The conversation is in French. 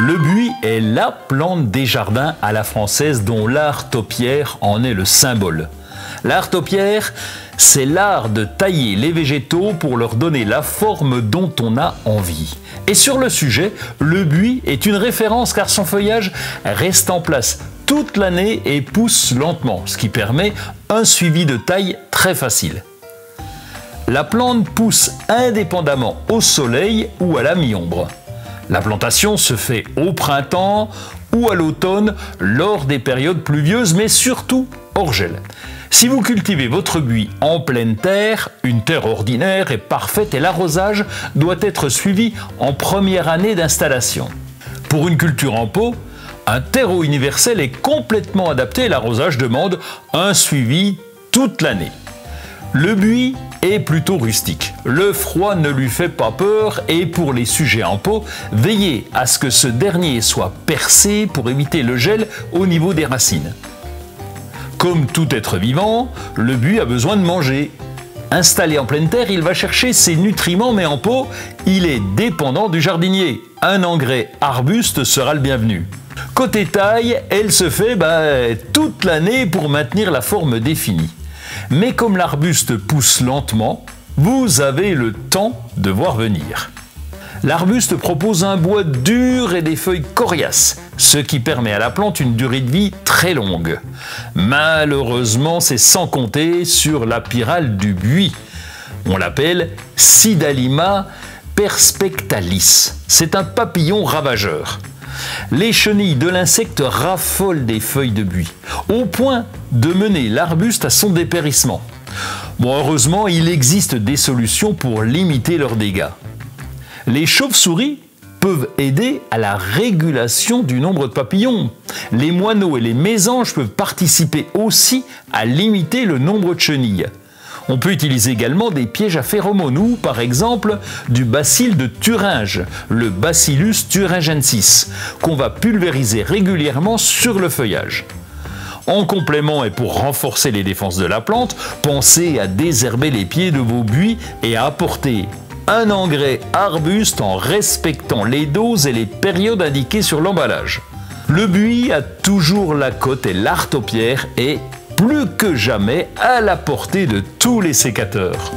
Le buis est la plante des jardins à la française dont l'art taupière en est le symbole. L'art taupière, c'est l'art de tailler les végétaux pour leur donner la forme dont on a envie. Et sur le sujet, le buis est une référence car son feuillage reste en place toute l'année et pousse lentement, ce qui permet un suivi de taille très facile. La plante pousse indépendamment au soleil ou à la mi-ombre. La plantation se fait au printemps ou à l'automne lors des périodes pluvieuses, mais surtout hors gel. Si vous cultivez votre buis en pleine terre, une terre ordinaire est parfaite et l'arrosage doit être suivi en première année d'installation. Pour une culture en pot, un terreau universel est complètement adapté et l'arrosage demande un suivi toute l'année. Le buis est plutôt rustique. Le froid ne lui fait pas peur et pour les sujets en pot, veillez à ce que ce dernier soit percé pour éviter le gel au niveau des racines. Comme tout être vivant, le buis a besoin de manger. Installé en pleine terre, il va chercher ses nutriments, mais en pot, il est dépendant du jardinier. Un engrais arbuste sera le bienvenu. Côté taille, elle se fait toute l'année pour maintenir la forme définie. Mais comme l'arbuste pousse lentement, vous avez le temps de voir venir. L'arbuste propose un bois dur et des feuilles coriaces, ce qui permet à la plante une durée de vie très longue. Malheureusement, c'est sans compter sur la pyrale du buis. On l'appelle Sidalima perspectalis. C'est un papillon ravageur. Les chenilles de l'insecte raffolent des feuilles de buis, au point de mener l'arbuste à son dépérissement. Heureusement, il existe des solutions pour limiter leurs dégâts. Les chauves-souris peuvent aider à la régulation du nombre de papillons. Les moineaux et les mésanges peuvent participer aussi à limiter le nombre de chenilles. On peut utiliser également des pièges à phéromones ou, par exemple, du bacille de Thuringe, le Bacillus thuringiensis, qu'on va pulvériser régulièrement sur le feuillage. En complément et pour renforcer les défenses de la plante, pensez à désherber les pieds de vos buis et à apporter un engrais arbuste en respectant les doses et les périodes indiquées sur l'emballage. Le buis a toujours la cote et l'art taupière est plus que jamais à la portée de tous les sécateurs.